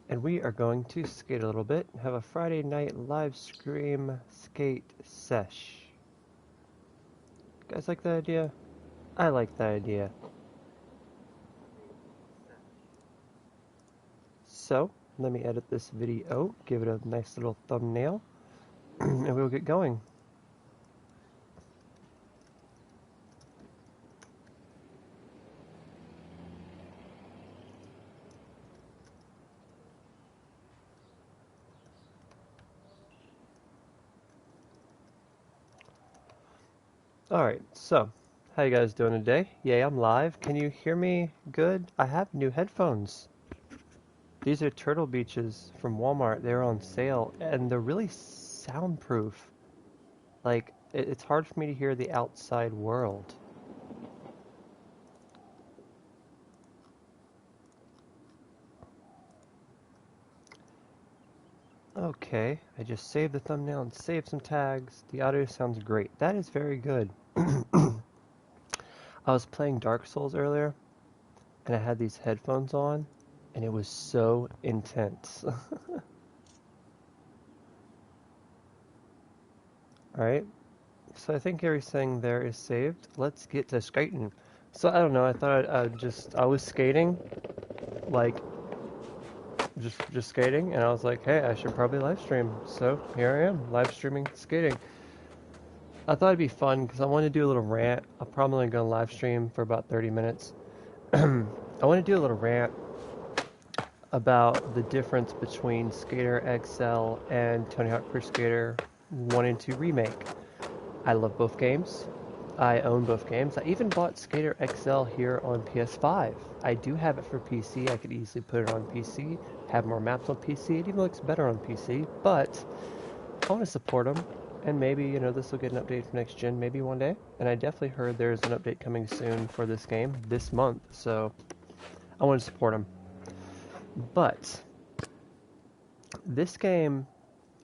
and we are going to skate a little bit, have a Friday night live stream skate sesh. You guys like that idea? I like that idea. So, let me edit this video, give it a nice little thumbnail, and we'll get going. Alright, so, how you guys doing today? Yay, I'm live. Can you hear me good? I have new headphones. These are Turtle Beaches from Walmart. They're on sale, and they're really soundproof. Like, it's hard for me to hear the outside world. Okay, I just saved the thumbnail and saved some tags. The audio sounds great. That is very good. I was playing Dark Souls earlier, and I had these headphones on, and it was so intense. Alright, so I think everything there is saved. Let's get to skating. So I don't know, I thought I was skating, like, just skating, and I was like, hey, I should probably live stream. So here I am, live streaming skating. I thought it'd be fun because I want to do a little rant. I'm probably going to live stream for about 30 minutes. I want to do a little rant about the difference between Skater XL and Tony Hawk Pro Skater 1 and 2 Remake. I love both games. I own both games. I even bought Skater XL here on PS5. I do have it for PC. I could easily put it on PC, have more maps on PC. It even looks better on PC, but I want to support them. And maybe, you know, this will get an update for next gen maybe one day. And I definitely heard there's an update coming soon for this game this month, so I want to support them. But this game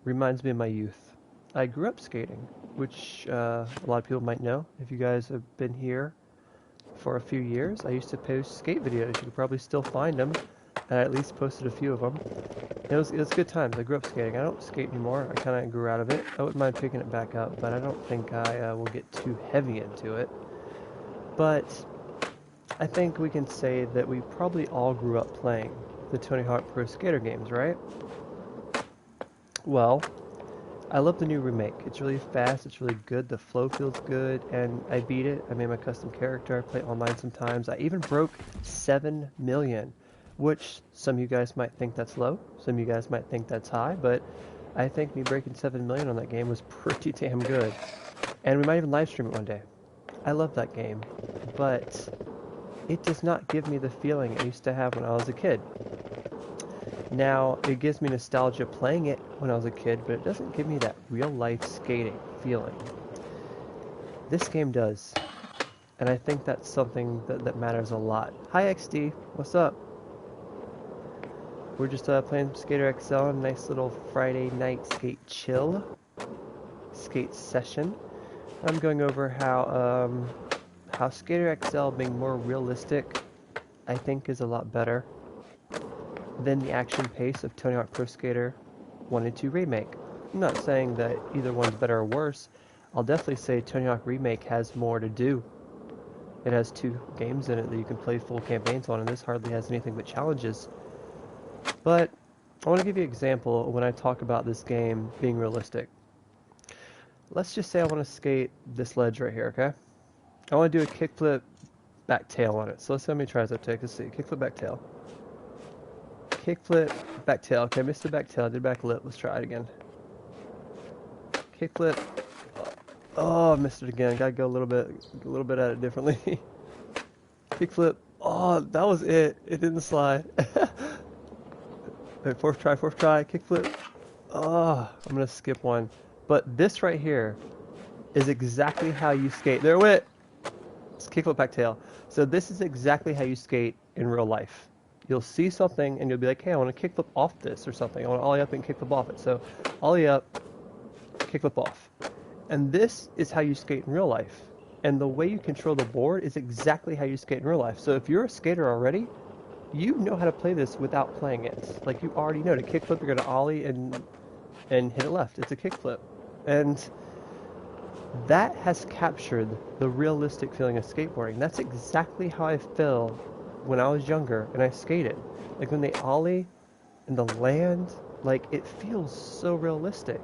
reminds me of my youth. I grew up skating, which a lot of people might know. If you guys have been here for a few years, I used to post skate videos. You could probably still find them. I at least posted a few of them. It was good times. I grew up skating. I don't skate anymore. I kind of grew out of it. I wouldn't mind picking it back up, but I don't think I will get too heavy into it. But I think we can say that we probably all grew up playing the Tony Hawk Pro Skater games, right? Well, I love the new remake. It's really fast, it's really good, the flow feels good, and I beat it. I made my custom character, I play online sometimes. I even broke 7 million, which some of you guys might think that's low, some of you guys might think that's high, but I think me breaking 7 million on that game was pretty damn good. And we might even live stream it one day. I love that game, but it does not give me the feeling I used to have when I was a kid. Now, it gives me nostalgia playing it when I was a kid, but it doesn't give me that real-life skating feeling. This game does, and I think that's something that matters a lot. Hi XD, what's up? We're just playing Skater XL, a nice little Friday night skate chill, skate session. I'm going over how Skater XL being more realistic, I think, is a lot better than the action pace of Tony Hawk Pro Skater 1 and 2 Remake. I'm not saying that either one's better or worse. I'll definitely say Tony Hawk Remake has more to do. It has 2 games in it that you can play full campaigns on, and this hardly has anything but challenges. But I want to give you an example when I talk about this game being realistic. Let's just say I want to skate this ledge right here, okay? I want to do a kickflip back tail on it. So let's see how many tries I take. Let's see. Kickflip back tail. Kickflip, back tail. Okay, missed the back tail. Did back lip. Let's try it again. Kickflip. Oh, I missed it again. Gotta go a little bit at it differently. Kickflip. Oh, that was it. It didn't slide. Wait, fourth try. Kickflip. Oh, I'm gonna skip one. But this right here is exactly how you skate. There it went. It's kickflip back tail. So this is exactly how you skate in real life. You'll see something and you'll be like, hey, I want to kickflip off this or something. I want to ollie up and kickflip off it. So ollie up, kickflip off. And this is how you skate in real life. And the way you control the board is exactly how you skate in real life. So if you're a skater already, you know how to play this without playing it. Like you already know to kickflip, you're gonna ollie and hit it left. It's a kickflip, and that has captured the realistic feeling of skateboarding. That's exactly how I felt when I was younger and I skated. Like when they ollie and the land, like it feels so realistic.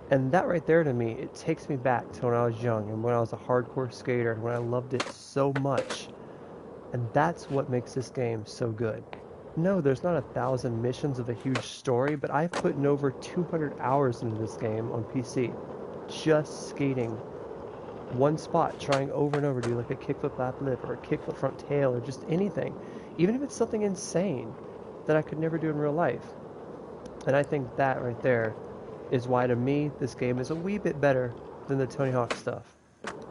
And that right there to me, it takes me back to when I was young and when I was a hardcore skater and when I loved it so much. And that's what makes this game so good. No, there's not 1,000 missions of a huge story, but I've put in over 200 hours into this game on PC. Just skating one spot, trying over and over to do like a kickflip lap lip or a kickflip front tail or just anything. Even if it's something insane that I could never do in real life. And I think that right there is why to me this game is a wee bit better than the Tony Hawk stuff.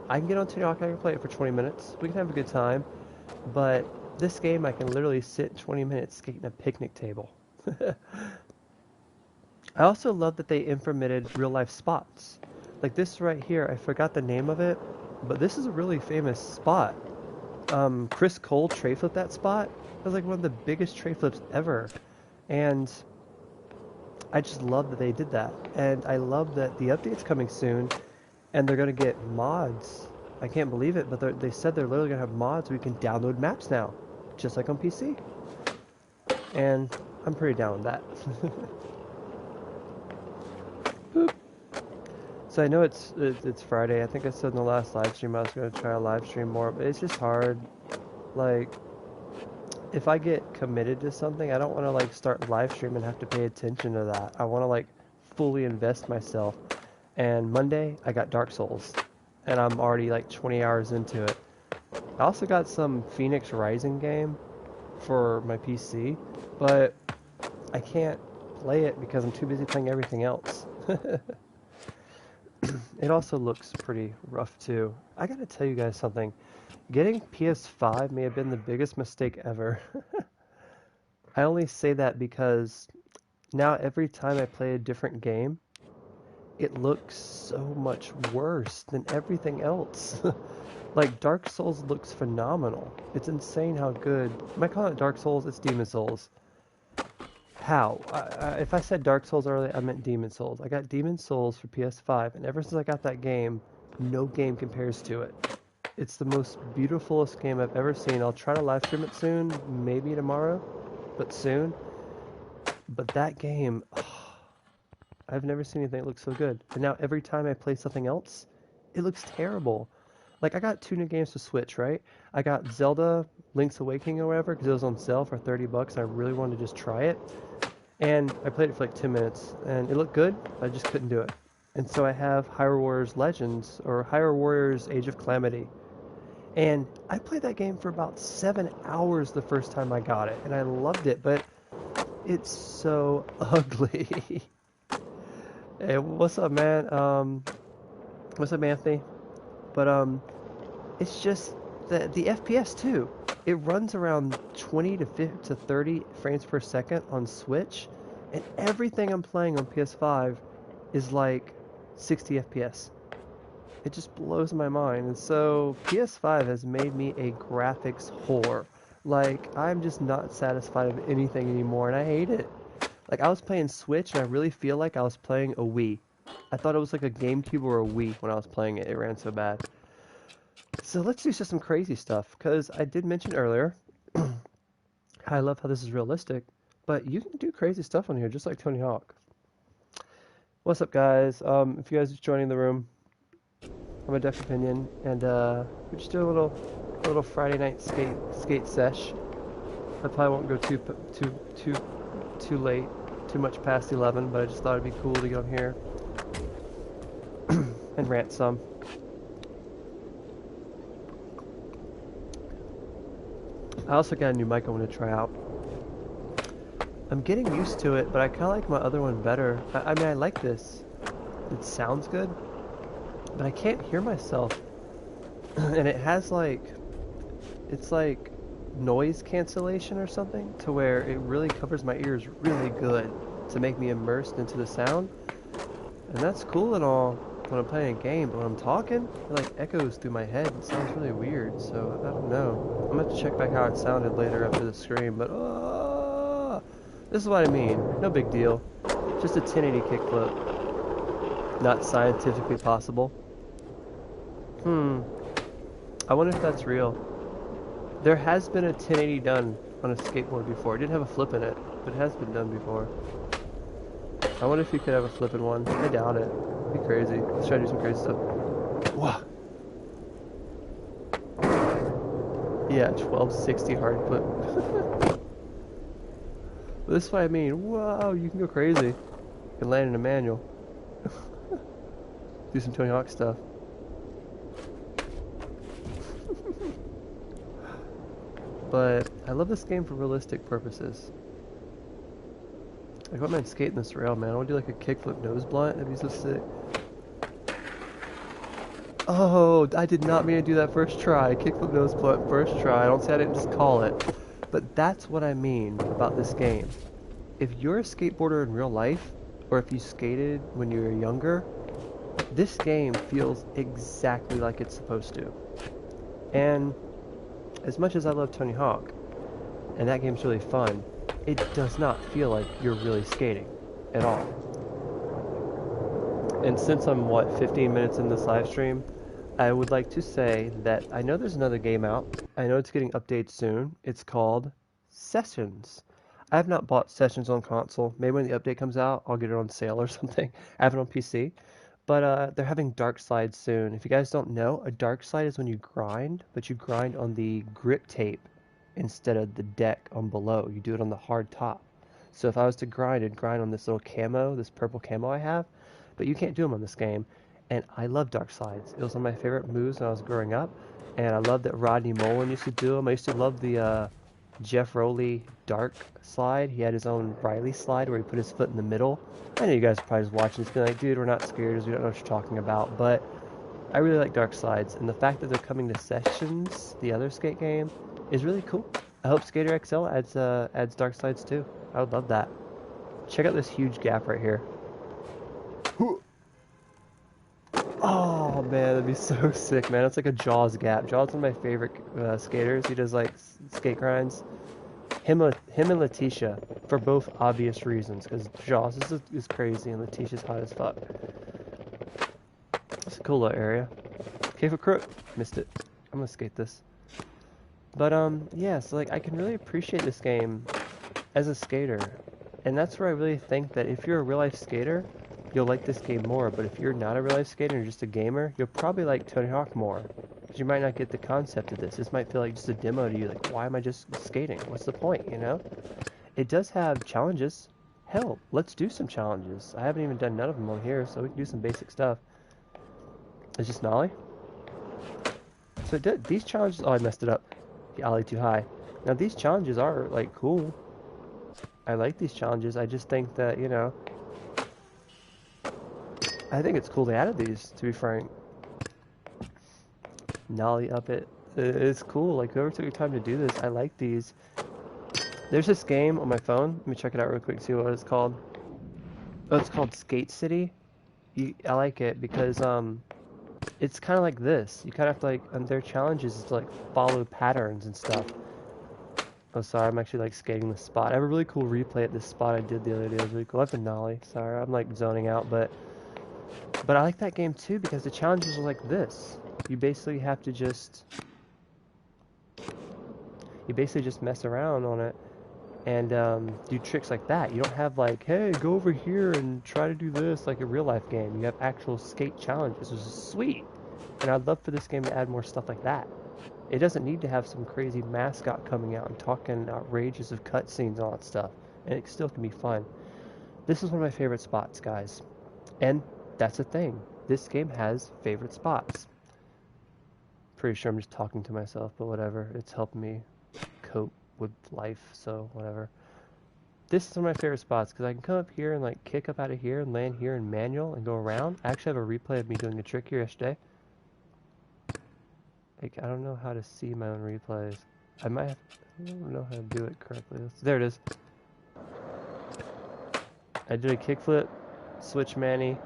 I can get on Tony Hawk, I can play it for 20 minutes, we can have a good time, but this game I can literally sit 20 minutes skating a picnic table. I also love that they implemented real life spots. Like this right here, I forgot the name of it, but this is a really famous spot. Chris Cole tray flipped that spot. It was like one of the biggest tray flips ever. And I just love that they did that. And I love that the update's coming soon and they're going to get mods. I can't believe it, but they said they're literally going to have mods where you can download maps now, just like on PC. And I'm pretty down with that. Boop. So I know it's Friday. I think I said in the last live stream I was going to try to live stream more, but it's just hard. Like, if I get committed to something, I don't want to like start live stream and have to pay attention to that. I want to like fully invest myself. And Monday I got Dark Souls, and I'm already like 20 hours into it. I also got some Phoenix Rising game for my PC, but I can't play it because I'm too busy playing everything else. It also looks pretty rough too. I gotta tell you guys something. Getting PS5 may have been the biggest mistake ever. I only say that because now every time I play a different game, it looks so much worse than everything else. Like Dark Souls looks phenomenal. It's insane how good. Am I calling it Dark Souls? It's Demon Souls. How? If I said Dark Souls earlier, I meant Demon Souls. I got Demon Souls for PS5, and ever since I got that game, no game compares to it. It's the most beautifulest game I've ever seen. I'll try to live stream it soon, maybe tomorrow, but soon. But that game, oh, I've never seen anything that looks so good. And now every time I play something else, it looks terrible. Like, I got 2 new games to Switch, right? I got Zelda Link's Awakening or whatever, because it was on sale for 30 bucks, and I really wanted to just try it. And I played it for like 10 minutes, and it looked good, I just couldn't do it. And so I have Hyrule Warriors Legends, or Hyrule Warriors Age of Calamity. And I played that game for about 7 hours the first time I got it, and I loved it, but it's so ugly. Hey, what's up, man? What's up, Anthony? But it's just the FPS too. It runs around 20 to 30 frames per second on Switch, and everything I'm playing on PS5 is like 60 FPS. It just blows my mind. And so PS5 has made me a graphics whore. Like, I'm just not satisfied with anything anymore, and I hate it. Like, I was playing Switch, and I really feel like I was playing a Wii. I thought it was like a GameCube or a Wii when I was playing it. It ran so bad. So let's do some crazy stuff, because I did mention earlier, I love how this is realistic, but you can do crazy stuff on here, just like Tony Hawk. What's up, guys? If you guys are just joining the room, I'm a Duck Opinion, and we just do a little Friday night skate sesh. I probably won't go too late, too much past 11, but I just thought it'd be cool to get on here and rant some. I also got a new mic I want to try out. I'm getting used to it, but I kind of like my other one better. I mean, I like this. It sounds good, but I can't hear myself. And it has like, it's like noise cancellation or something, to where it really covers my ears really good to make me immersed into the sound. And that's cool and all, when I'm playing a game, but when I'm talking, it like echoes through my head. It sounds really weird, so I don't know. I'm gonna have to check back how it sounded later after the stream, but this is what I mean. No big deal. Just a 1080 kickflip. Not scientifically possible. I wonder if that's real. There has been a 1080 done on a skateboard before. It didn't have a flip in it, but it has been done before. I wonder if you could have a flip in one. I doubt it. It'd be crazy. Let's try to do some crazy stuff. Wow. Yeah, 1260 hard flip. But this is what I mean. Whoa, you can go crazy. You can land in a manual. Do some Tony Hawk stuff. But I love this game for realistic purposes. I wouldn't mind skating this rail, man. I want to do like a kickflip nose blunt. That'd be so sick. Oh, I did not mean to do that first try. Kickflip nose blunt first try. I don't say I didn't just call it. But that's what I mean about this game. If you're a skateboarder in real life, or if you skated when you were younger, this game feels exactly like it's supposed to. And as much as I love Tony Hawk, and that game's really fun, it does not feel like you're really skating at all. And since I'm, 15 minutes in this live stream, I would like to say that I know there's another game out. I know it's getting updated soon. It's called Sessions. I have not bought Sessions on console. Maybe when the update comes out, I'll get it on sale or something. I have it on PC. But they're having dark slides soon. If you guys don't know, a dark slide is when you grind, but you grind on the grip tape instead of the deck on below. You do it on the hard top. So if I was to grind, I'd grind on this little camo, this purple camo I have, but you can't do them on this game. And I love dark slides. It was one of my favorite moves when I was growing up, and I love that Rodney Mullen used to do them. I used to love the Jeff Rowley dark slide. He had his own Riley slide where he put his foot in the middle. I know you guys are probably just watching this being like, dude, we're not skaters, we don't know what you're talking about, but I really like dark slides, and the fact that they're coming to Sessions, the other skate game, is really cool. I hope Skater XL adds dark slides too. I would love that. Check out this huge gap right here. Oh man, that'd be so sick, man. It's like a Jaws gap. Jaws is one of my favorite skaters. He does like skate grinds. Him and Letitia, for both obvious reasons, because Jaws is crazy and Letitia's hot as fuck. It's a cool little area. Cave of Crook, missed it. I'm gonna skate this. But yeah, so like I can really appreciate this game as a skater, and that's where I really think that if you're a real life skater, you'll like this game more. But if you're not a real life skater and you're just a gamer, you'll probably like Tony Hawk more. Because you might not get the concept of this. This might feel like just a demo to you, like, why am I just skating? What's the point, you know? It does have challenges. Hell, let's do some challenges. I haven't even done none of them on here, so we can do some basic stuff. It's just Nollie. So these challenges, oh, I messed it up. The ollie too high. Now these challenges are, like, cool. I like these challenges. I just think that, you know, I think it's cool they added these, to be frank. Nollie up it. It's cool. Like, whoever took your time to do this, I like these. There's this game on my phone. Let me check it out real quick, see what it's called. Oh, it's called Skate City. I like it because, it's kind of like this. You kind of have to, like, their challenges is to, like, follow patterns and stuff. Oh, sorry, I'm actually, like, skating the spot. I have a really cool replay at this spot I did the other day. It was really cool. I have a Nollie. Sorry, I'm, like, zoning out, but I like that game, too, because the challenges are like this. You basically have to just mess around on it and do tricks like that. You don't have like, hey, go over here and try to do this like a real life game. You have actual skate challenges, which is sweet. And I'd love for this game to add more stuff like that. It doesn't need to have some crazy mascot coming out and talking outrageous of cutscenes and all that stuff. And it still can be fun. This is one of my favorite spots, guys. And that's the thing. This game has favorite spots. Pretty sure I'm just talking to myself, but whatever. It's helping me cope with life, so whatever. This is one of my favorite spots because I can come up here and like kick up out of here and land here in manual and go around. I actually have a replay of me doing a trick here yesterday. Like, I don't know how to see my own replays. I don't know how to do it correctly. There it is. I did a kickflip, switch Manny,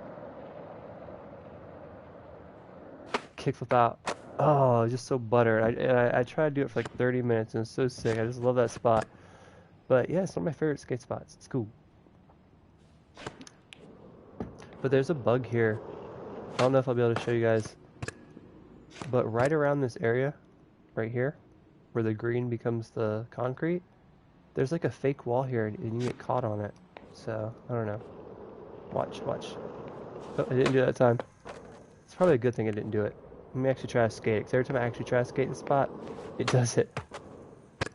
kickflip out. Oh, just so buttered. I tried to do it for like 30 minutes and it's so sick. I just love that spot. But yeah, it's one of my favorite skate spots. It's cool. But there's a bug here. I don't know if I'll be able to show you guys. But right around this area, right here, where the green becomes the concrete, there's like a fake wall here and you get caught on it. So, I don't know. Watch, watch. Oh, I didn't do that time. It's probably a good thing I didn't do it. Let me actually try to skate it, because every time I actually try to skate the spot, it does it.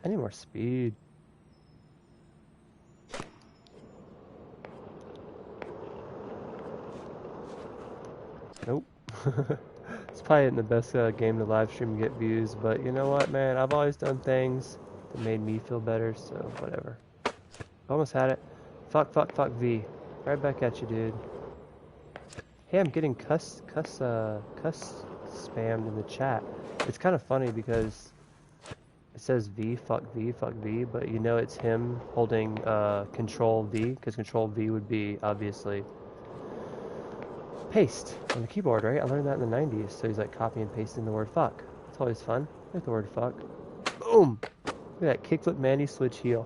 I need more speed. Nope. It's probably not the best game to live stream and get views, but you know what, man? I've always done things that made me feel better, so whatever. Almost had it. Fuck, fuck, fuck V. Right back at you, dude. Hey, I'm getting cuss spammed in the chat. It's kind of funny because it says V, fuck V, fuck V, but you know it's him holding Control V, because Control V would be obviously paste on the keyboard, right? I learned that in the 90s, so he's like copy and pasting the word fuck. It's always fun. I like the word fuck. Boom! Look at that kickflip Mandy switch heel.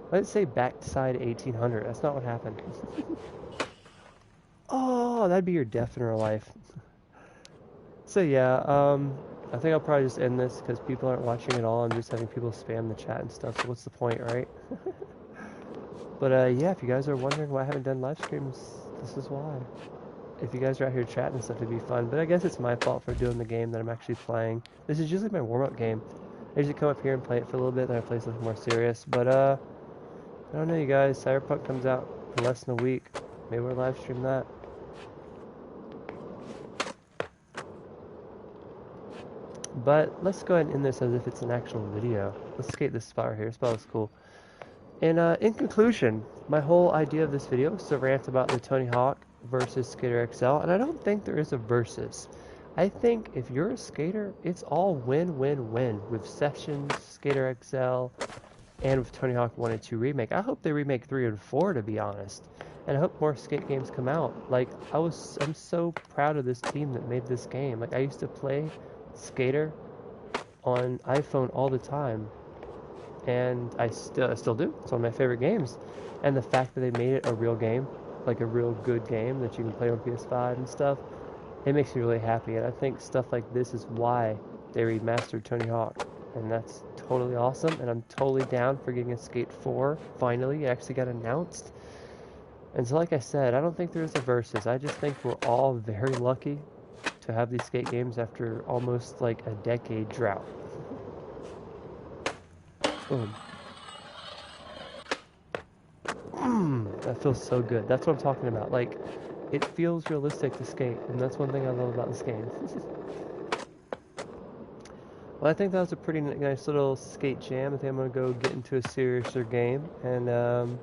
Why did it say backside 1800? That's not what happened. Oh, that'd be your death in real life. So yeah, I think I'll probably just end this because people aren't watching at all. I'm just having people spam the chat and stuff, so what's the point, right? But yeah, if you guys are wondering why I haven't done live streams, this is why. If you guys are out here chatting and stuff, it'd be fun. But I guess it's my fault for doing the game that I'm actually playing. This is usually my warm-up game. I usually come up here and play it for a little bit, then I play something more serious. But I don't know, you guys. Cyberpunk comes out in less than a week. Maybe we'll live stream that. But let's go ahead and end this as if it's an actual video. Let's skate this spot right here. This spot looks cool. And in conclusion, my whole idea of this video is to rant about the Tony Hawk versus Skater XL, and I don't think there is a versus. I think if you're a skater, it's all win-win-win with Sessions, Skater XL, and with Tony Hawk 1 and 2 Remake. I hope they remake 3 and 4, to be honest. And I hope more skate games come out. Like, I'm so proud of this team that made this game. Like, I used to play Skater on iPhone all the time. And I still do. It's one of my favorite games. And the fact that they made it a real game, like a real good game that you can play on PS5 and stuff, it makes me really happy. And I think stuff like this is why they remastered Tony Hawk. And that's totally awesome. And I'm totally down for getting a Skate 4. Finally, it actually got announced. And so like I said, I don't think there's a versus. I just think we're all very lucky to have these skate games after almost like a decade drought. Boom. That feels so good. That's what I'm talking about. Like, it feels realistic to skate, and that's one thing I love about this game. Well, I think that was a pretty nice little skate jam. I think I'm going to go get into a seriouser game, and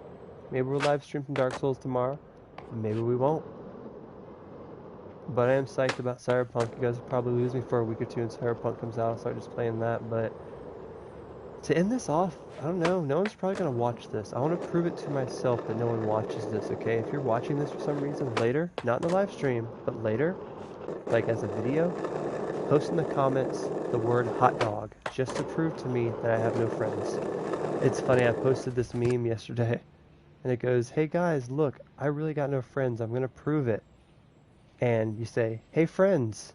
maybe we'll live stream some Dark Souls tomorrow. Maybe we won't. But I am psyched about Cyberpunk. You guys will probably lose me for a week or two until Cyberpunk comes out. I'll start just playing that, but to end this off, I don't know. No one's probably going to watch this. I want to prove it to myself that no one watches this, okay? If you're watching this for some reason later, not in the live stream, but later, like as a video, post in the comments the word hot dog, just to prove to me that I have no friends. It's funny, I posted this meme yesterday, and it goes, hey guys, look, I really got no friends. I'm going to prove it. And you say, hey friends,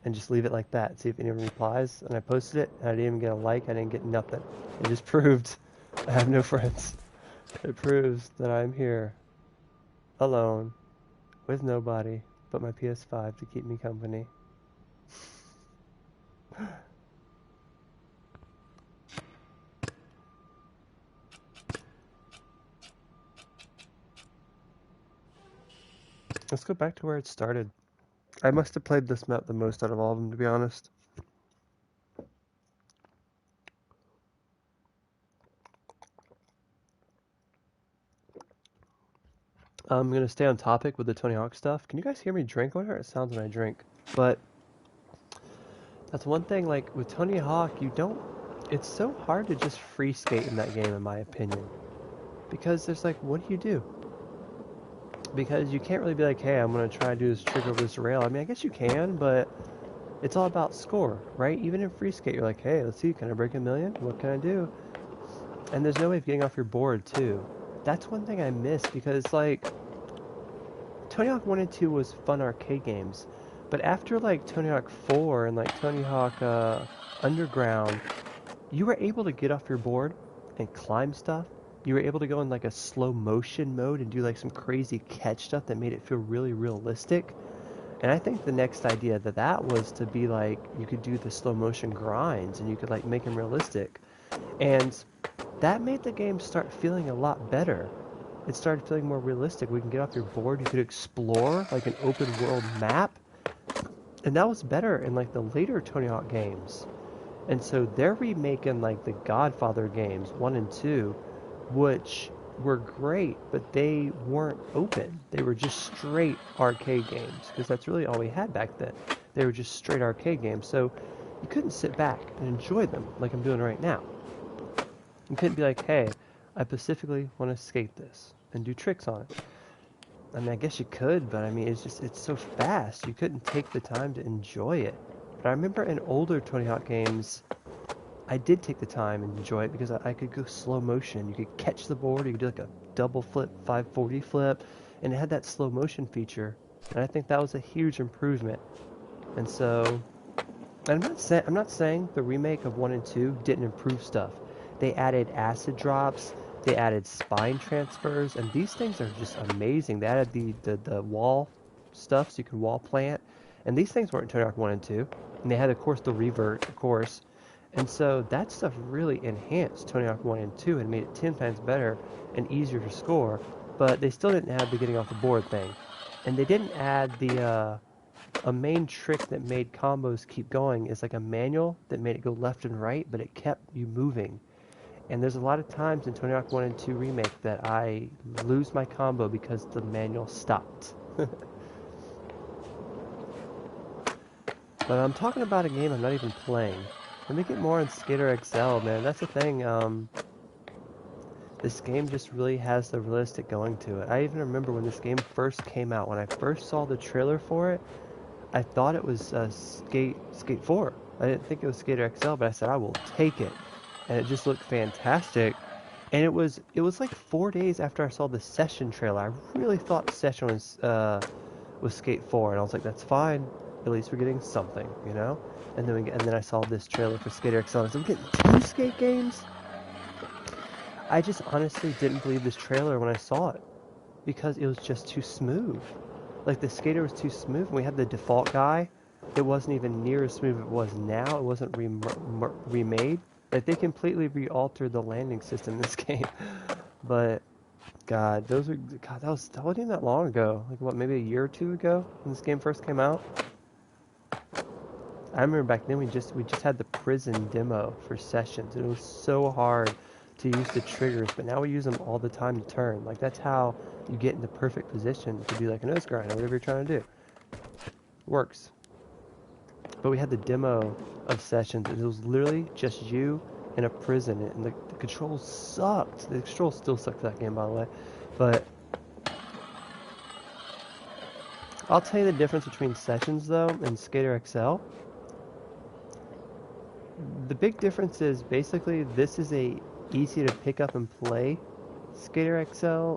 and just leave it like that, see if anyone replies. And I posted it, and I didn't even get a like, I didn't get nothing. It just proved I have no friends. It proves that I'm here, alone, with nobody but my PS5 to keep me company. Let's go back to where it started. I must have played this map the most out of all of them, to be honest. I'm going to stay on topic with the Tony Hawk stuff. Can you guys hear me drink? I wonder how it sounds when I drink. But that's one thing, like, with Tony Hawk, it's so hard to just free skate in that game, in my opinion. Because there's like, what do? because you can't really be like, hey, I'm gonna try to do this trick over this rail. I mean, I guess you can, but it's all about score, right? Even in free skate, you're like, hey, let's see, can I break 1,000,000? What can I do? And there's no way of getting off your board too. That's one thing I miss because like Tony Hawk 1 and 2 was fun arcade games, but after like Tony Hawk 4 and like Tony Hawk Underground, you were able to get off your board and climb stuff. You were able to go in like a slow motion mode and do like some crazy catch stuff that made it feel really realistic. And I think the next idea that was to be like you could do the slow motion grinds and you could like make them realistic. And that made the game start feeling a lot better. It started feeling more realistic. We can get off your board, you could explore like an open world map. And that was better in like the later Tony Hawk games. And so they're remaking like the Godfather games 1 and 2, which were great, but they weren't open. They were just straight arcade games, because that's really all we had back then. They were just straight arcade games, so you couldn't sit back and enjoy them like I'm doing right now. You couldn't be like, hey, I specifically want to skate this and do tricks on it. I mean, I guess you could, but I mean, it's so fast. You couldn't take the time to enjoy it. But I remember in older Tony Hawk games, I did take the time and enjoy it because I could go slow motion. You could catch the board, you could do like a double flip, 540 flip, and it had that slow motion feature. And I think that was a huge improvement. And so, I'm not saying the remake of 1 and 2 didn't improve stuff. They added acid drops, they added spine transfers, and these things are just amazing. They added the wall stuff so you can wall plant, and these things weren't in Tony Hawk 1 and 2. And they had, of course, the revert, of course. And so that stuff really enhanced Tony Hawk 1 and 2 and made it 10 times better and easier to score, but they still didn't have the getting off the board thing. And they didn't add a main trick that made combos keep going is like a manual that made it go left and right, but it kept you moving. And there's a lot of times in Tony Hawk 1 and 2 Remake that I lose my combo because the manual stopped. But I'm talking about a game I'm not even playing. Let me get more on Skater XL, man. That's the thing. This game just really has the realistic going to it. I even remember when this game first came out. When I first saw the trailer for it, I thought it was Skate 4. I didn't think it was Skater XL, but I said I will take it, and it just looked fantastic. And it was like 4 days after I saw the Session trailer. I really thought Session was Skate 4, and I was like, that's fine. At least we're getting something, you know. And then I saw this trailer for Skater XL. And I said, we're getting 2 skate games. I just honestly didn't believe this trailer when I saw it because it was just too smooth. Like the skater was too smooth. When we had the default guy, it wasn't even near as smooth as it was now. It wasn't remade. Like they completely re-altered the landing system in this game. But God, that wasn't even that long ago. Like what, maybe a year or 2 ago when this game first came out. I remember back then we just had the prison demo for Sessions. It was so hard to use the triggers, but now we use them all the time to turn. Like that's how you get in the perfect position to be like a nose grind or whatever you're trying to do. Works. But we had the demo of Sessions, and it was literally just you in a prison, and the controls sucked. The controls still suck for that game, by the way. But I'll tell you the difference between Sessions though and Skater XL. The big difference is basically this is a easy to pick up and play Skater XL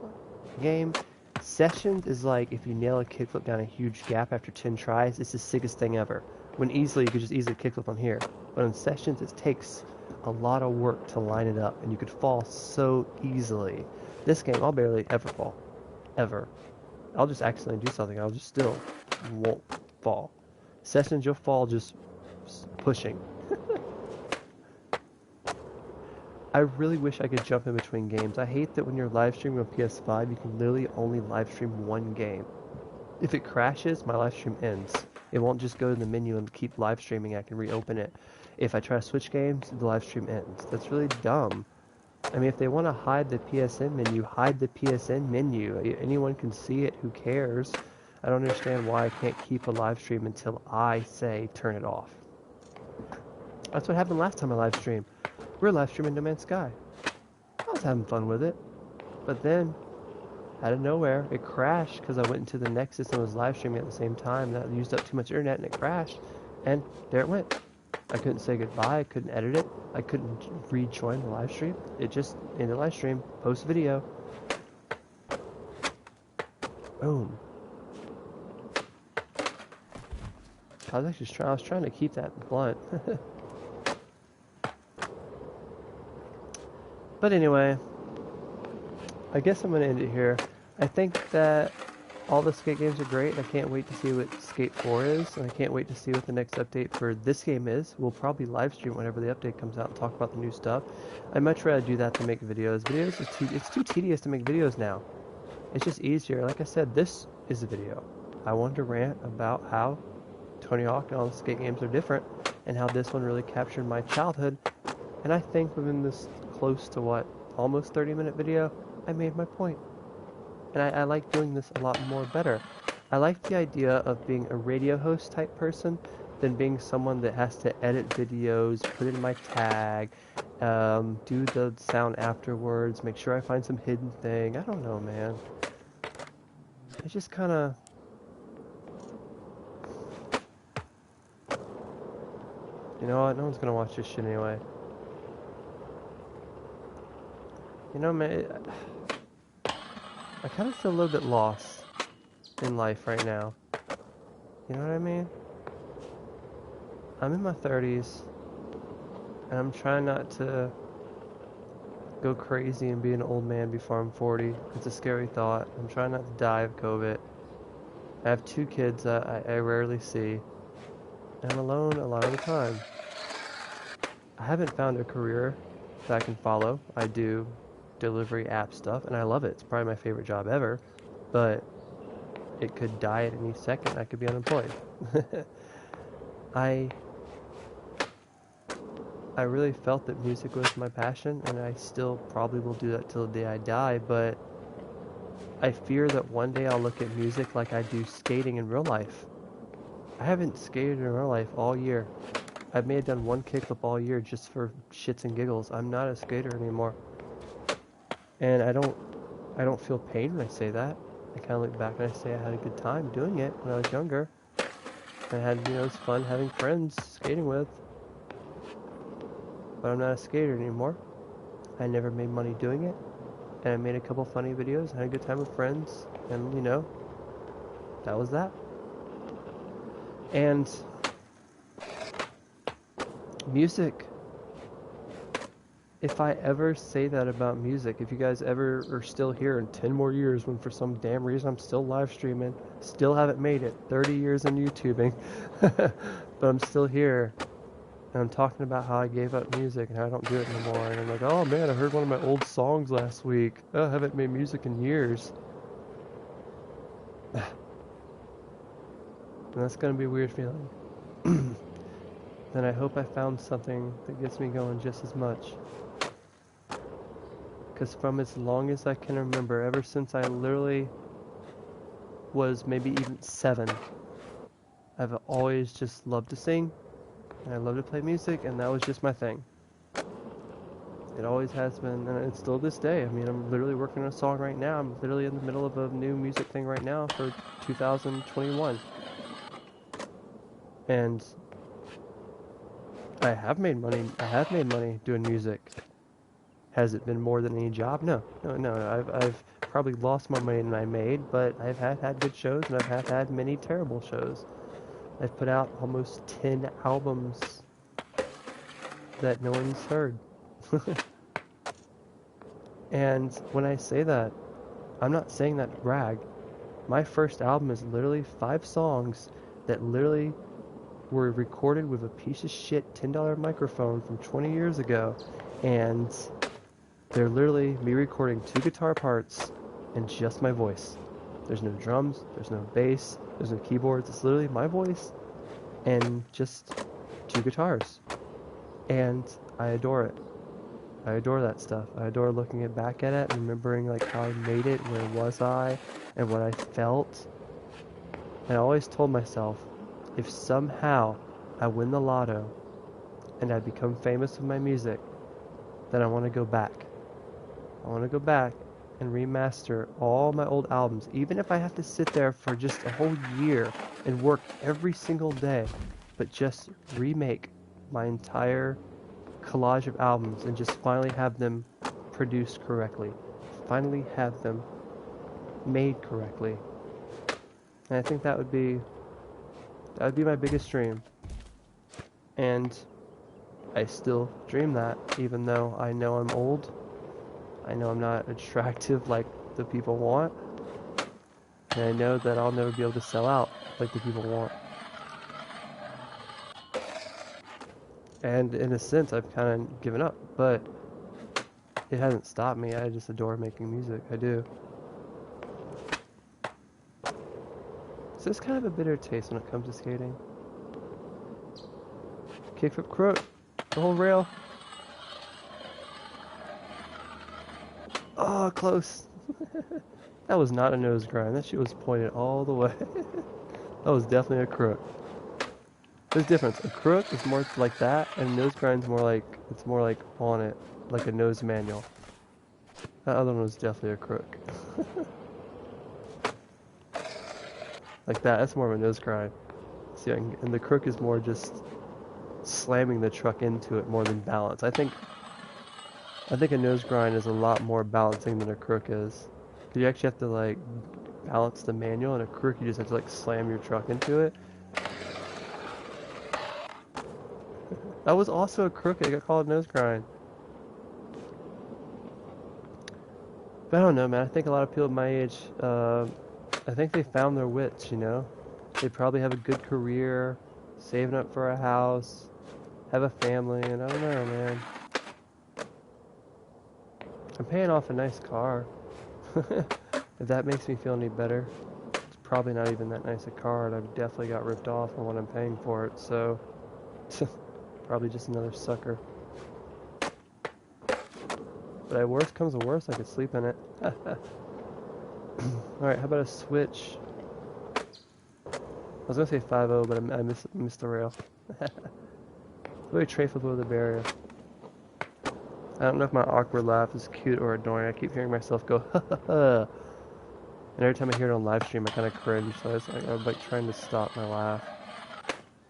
game. Sessions is like if you nail a kickflip down a huge gap after 10 tries, it's the sickest thing ever. When easily you could just easily kickflip on here. But in Sessions it takes a lot of work to line it up and you could fall so easily. This game I'll barely ever fall. Ever. I'll just accidentally do something, I'll just still won't fall. Sessions you'll fall just pushing. I really wish I could jump in between games. I hate that when you're live streaming on PS5, you can literally only live stream one game. If it crashes, my live stream ends. It won't just go to the menu and keep live streaming. I can reopen it. If I try to switch games, the live stream ends. That's really dumb. I mean, if they want to hide the PSN menu, hide the PSN menu. Anyone can see it. Who cares? I don't understand why I can't keep a live stream until I say turn it off. That's what happened last time I live streamed. We were live streaming No Man's Sky. I was having fun with it. But then, out of nowhere, it crashed because I went into the Nexus and was live streaming at the same time. That used up too much internet and it crashed. And there it went. I couldn't say goodbye. I couldn't edit it. I couldn't rejoin the live stream. It just ended the live stream. Post video. Boom. I was trying to keep that blunt. But anyway, I guess I'm gonna end it here. I think that all the Skate games are great. I can't wait to see what Skate 4 is, and I can't wait to see what the next update for this game is. We'll probably live stream whenever the update comes out and talk about the new stuff. I'd much rather do that than make videos. It's too tedious to make videos now. It's just easier. Like I said, this is a video. I wanted to rant about how Tony Hawk and all the Skate games are different, and how this one really captured my childhood. And I think within this close to what, almost 30-minute video, I made my point. And I like doing this a lot more better. I like the idea of being a radio host type person than being someone that has to edit videos, put it in my tag, do the sound afterwards, make sure I find some hidden thing. I don't know, man. It's just kind of... You know what? No one's gonna watch this shit anyway. You know, man, I kind of feel a little bit lost in life right now. You know what I mean? I'm in my 30s, and I'm trying not to go crazy and be an old man before I'm 40. It's a scary thought. I'm trying not to die of COVID. I have 2 kids that I rarely see, and I'm alone a lot of the time. I haven't found a career that I can follow. I do delivery app stuff, and I love it. It's probably my favorite job ever, but it could die at any second. I could be unemployed. I really felt that music was my passion, and I still probably will do that till the day I die, but I fear that one day I'll look at music like I do skating in real life. I haven't skated in real life all year. I may have done one kickflip all year just for shits and giggles. I'm not a skater anymore. And I don't feel pain when I say that. I kind of look back and I say I had a good time doing it when I was younger. I had, it was fun having friends skating with. But I'm not a skater anymore. I never made money doing it. And I made a couple funny videos, had a good time with friends, and that was that. And music. If I ever say that about music, if you guys ever are still here in 10 more years when for some damn reason I'm still live streaming, still haven't made it, 30 years in YouTubing, but I'm still here, and I'm talking about how I gave up music and how I don't do it anymore, and I'm like, oh man, I heard one of my old songs last week, oh, I haven't made music in years. And that's gonna be a weird feeling. Then I hope I found something that gets me going just as much. Because from as long as I can remember, ever since I literally was maybe even 7, I've always just loved to sing, and I love to play music, and that was just my thing. It always has been, and it's still this day. I mean, I'm literally working on a song right now. I'm literally in the middle of a new music thing right now for 2021. And I have made money doing music. Has it been more than any job? No. I've probably lost more money than I made, but I've had good shows, and I've had many terrible shows. I've put out almost 10 albums that no one's heard. And when I say that, I'm not saying that to brag. My first album is literally 5 songs that literally were recorded with a piece of shit $10 microphone from 20 years ago, and they're literally me recording 2 guitar parts and just my voice. There's no drums, there's no bass, there's no keyboards. It's literally my voice and just 2 guitars. And I adore it. I adore that stuff. I adore looking back at it and remembering like how I made it, where was I, and what I felt. And I always told myself, if somehow I win the lotto and I become famous with my music, then I want to go back. I want to go back and remaster all my old albums, even if I have to sit there for just a whole year and work every single day, but just remake my entire collage of albums and just finally have them produced correctly, finally have them made correctly. And I think that would be my biggest dream. And I still dream that, even though I know I'm old. I know I'm not attractive like the people want. And I know that I'll never be able to sell out like the people want. And in a sense, I've kind of given up, but it hasn't stopped me. I just adore making music. I do. So it's kind of a bitter taste when it comes to skating. Kickflip crook. The whole rail. Oh, close. That was not a nose grind. That shit was pointed all the way. That was definitely a crook. There's a difference. A crook is more like that, and a nose grind's more like, it's more like on it, like a nose manual. That other one was definitely a crook. Like that's more of a nose grind. See, and the crook is more just slamming the truck into it more than balance. I think a nose grind is a lot more balancing than a crook is. 'Cause you actually have to like balance the manual, and a crook you just have to like slam your truck into it. That was also a crook. It got called a nose grind. But I don't know, man. I think a lot of people my age, I think they found their wits, you know? They probably have a good career, saving up for a house, have a family, and I don't know, man. I'm paying off a nice car. If that makes me feel any better. It's probably not even that nice a car, and I've definitely got ripped off on what I'm paying for it, so probably just another sucker. But at worst comes to worst, I could sleep in it. Alright, how about a switch? I was gonna say 5-0, but I missed the rail. Really tray flip over the barrier. I don't know if my awkward laugh is cute or annoying. I keep hearing myself go, ha ha ha. And every time I hear it on live stream, I kind of cringe. So I'm like trying to stop my laugh.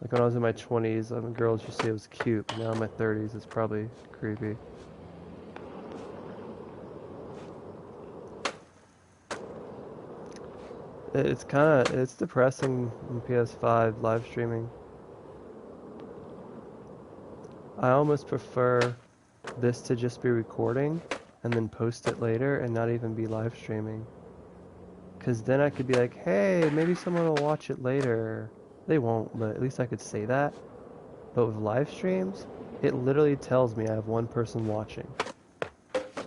Like when I was in my 20s, girls used to say it was cute. But now in my 30s, it's probably creepy. It's depressing in PS5 live streaming. I almost prefer this to just be recording and then post it later and not even be live streaming. Because then I could be like, hey, maybe someone will watch it later. They won't, but at least I could say that. But with live streams, it literally tells me I have one person watching.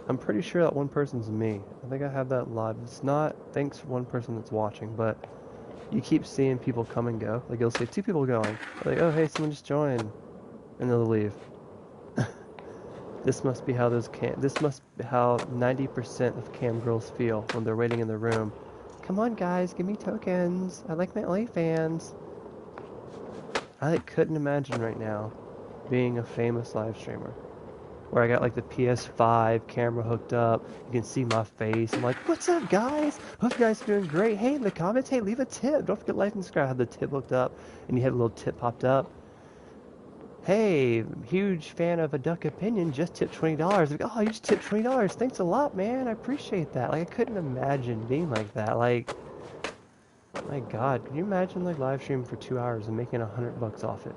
I'm pretty sure that one person's me. I think I have that live. It's not thanks for one person that's watching, but you keep seeing people come and go. Like it'll say 2 people going. Like, oh hey, someone just joined. And they'll leave. This must be how this must be how 90% of cam girls feel when they're waiting in the room. Come on guys, give me tokens. I like my OnlyFans. I like couldn't imagine right now being a famous live streamer. Where I got like the PS5 camera hooked up, you can see my face. I'm like, what's up guys? Hope you guys are doing great. Hey, in the comments, hey, leave a tip. Don't forget to like and subscribe. I have the tip hooked up, and you have a little tip popped up. Hey, huge fan of a duck opinion, just tipped $20. Like, oh, you just tipped $20. Thanks a lot, man. I appreciate that. Like, I couldn't imagine being like that. Like, my God, can you imagine like live streaming for 2 hours and making $100 off it?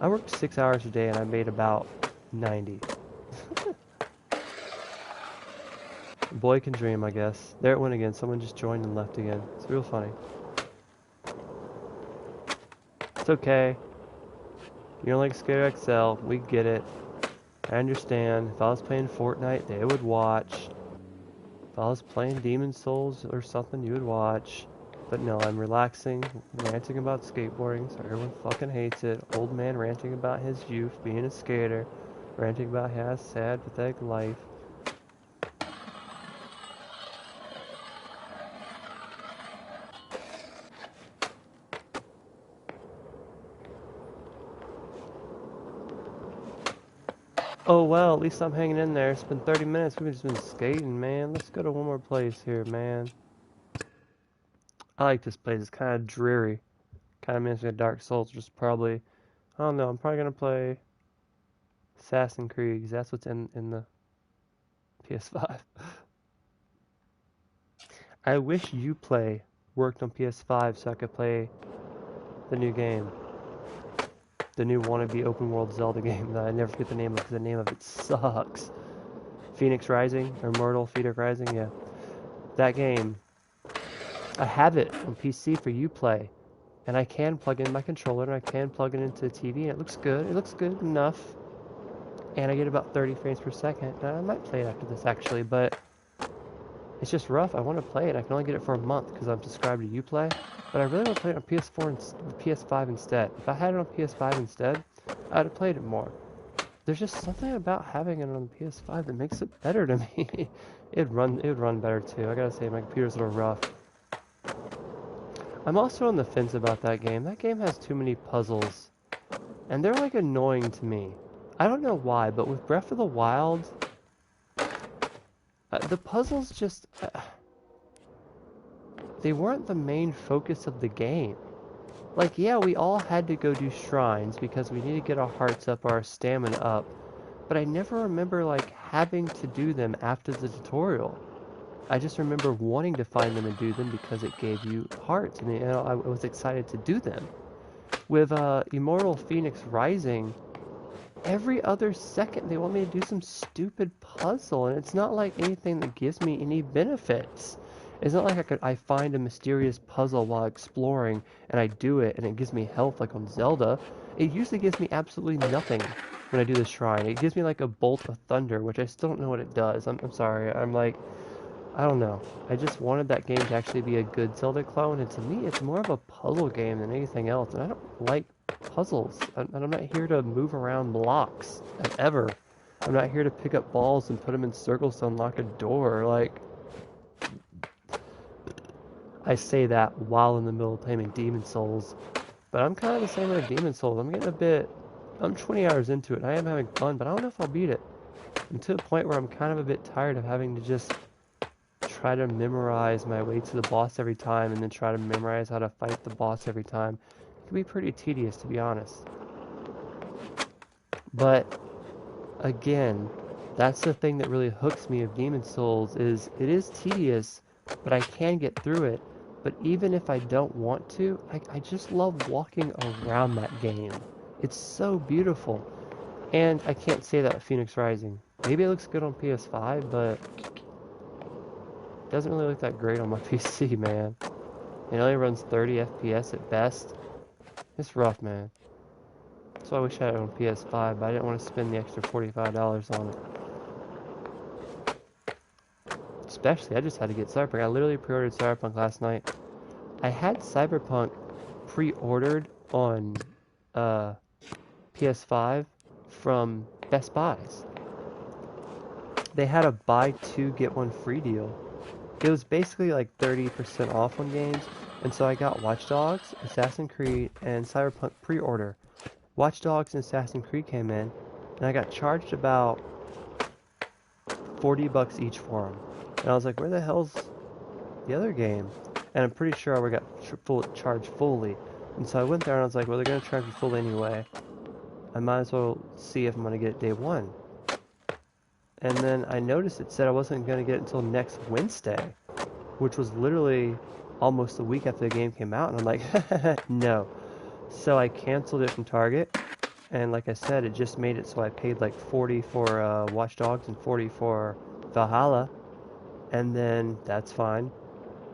I worked 6 hours a day and I made about 90. Boy can dream, I guess. There it went again. Someone just joined and left again. It's real funny. It's okay. You don't like Skater XL. We get it. I understand. If I was playing Fortnite, they would watch. If I was playing Demon's Souls or something, you would watch. But no, I'm relaxing, ranting about skateboarding, so everyone fucking hates it. Old man ranting about his youth, being a skater, ranting about his sad, pathetic life. Oh well, at least I'm hanging in there. It's been 30 minutes. We've just been skating, man. Let's go to one more place here, man. I like this place. It's kind of dreary. Kind of reminds me of Dark Souls. Just probably, I don't know. I'm probably gonna play Assassin's Creed 'cause that's what's in the PS5. I wish Uplay worked on PS5 so I could play the new game. The new wannabe open world Zelda game that I never forget the name of because the name of it sucks. Phoenix Rising or Immortal Phoenix Rising, yeah. That game, I have it on PC for Uplay, and I can plug in my controller and I can plug it into the TV and it looks good. It looks good enough, and I get about 30 frames per second. Now, I might play it after this actually, but it's just rough. I want to play it. I can only get it for a month because I'm subscribed to Uplay, but I really want to play it on PS4 and PS5 instead. If I had it on PS5 instead, I'd have played it more. There's just something about having it on the PS5 that makes it better to me. It would run better too. I gotta say, my computer's a little rough. I'm also on the fence about that game. That game has too many puzzles, and they're like annoying to me. I don't know why, but with Breath of the Wild, the puzzles just they weren't the main focus of the game. Like, yeah, we all had to go do shrines because we need to get our hearts up, our stamina up, but I never remember like having to do them after the tutorial. I just remember wanting to find them and do them because it gave you hearts, and I was excited to do them. With Immortal Phoenix Rising, every other second they want me to do some stupid puzzle, and it's not like anything that gives me any benefits. It's not like I find a mysterious puzzle while exploring and I do it and it gives me health like on Zelda. It usually gives me absolutely nothing when I do the shrine. It gives me like a bolt of thunder, which I still don't know what it does. I'm sorry. I'm like, I don't know. I just wanted that game to actually be a good Zelda clone, and to me it's more of a puzzle game than anything else, and I don't like puzzles. And I'm not here to move around blocks, ever. I'm not here to pick up balls and put them in circles to unlock a door. Like, I say that while in the middle of playing Demon Souls, but I'm kind of the same with Demon Souls. I'm 20 hours into it, and I am having fun, but I don't know if I'll beat it. I'm to the point where I'm kind of a bit tired of having to just try to memorize my way to the boss every time, and then try to memorize how to fight the boss every time. It can be pretty tedious, to be honest. But, again, that's the thing that really hooks me of Demon Souls, is it is tedious, but I can get through it. But even if I don't want to, I just love walking around that game. It's so beautiful. And I can't say that with Phoenix Rising. Maybe it looks good on PS5, but it doesn't really look that great on my PC, man. It only runs 30 FPS at best. It's rough, man. So I wish I had it on PS5, but I didn't want to spend the extra $45 on it. Especially, I just had to get Cyberpunk. I literally pre-ordered Cyberpunk last night. I had Cyberpunk pre-ordered on PS5 from Best Buys. They had a buy two get one free deal. It was basically like 30% off on games, and so I got Watch Dogs, Assassin's Creed, and Cyberpunk pre-order. Watch Dogs and Assassin's Creed came in, and I got charged about $40 each for them. And I was like, where the hell's the other game? And I'm pretty sure I got charged fully. And so I went there and I was like, well, they're going to charge me full anyway. I might as well see if I'm going to get it day one. And then I noticed it said I wasn't going to get it until next Wednesday, which was literally almost a week after the game came out. And I'm like, no. So I canceled it from Target. And like I said, it just made it so I paid like 40 for Watch Dogs and 40 for Valhalla. And then that's fine.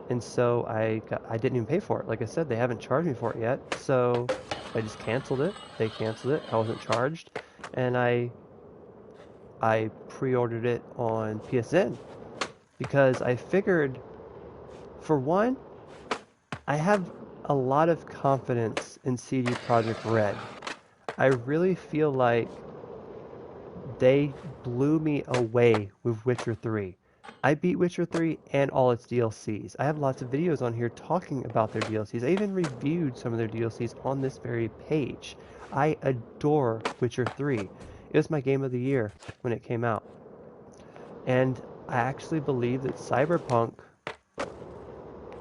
And so I didn't even pay for it. Like I said, they haven't charged me for it yet. So I just canceled it. They canceled it. I wasn't charged. And I pre-ordered it on PSN because I figured, for one, I have a lot of confidence in CD Projekt Red. I really feel like they blew me away with Witcher 3. I beat Witcher 3 and all its DLCs. I have lots of videos on here talking about their DLCs. I even reviewed some of their DLCs on this very page. I adore Witcher 3. It was my game of the year when it came out. And I actually believe that Cyberpunk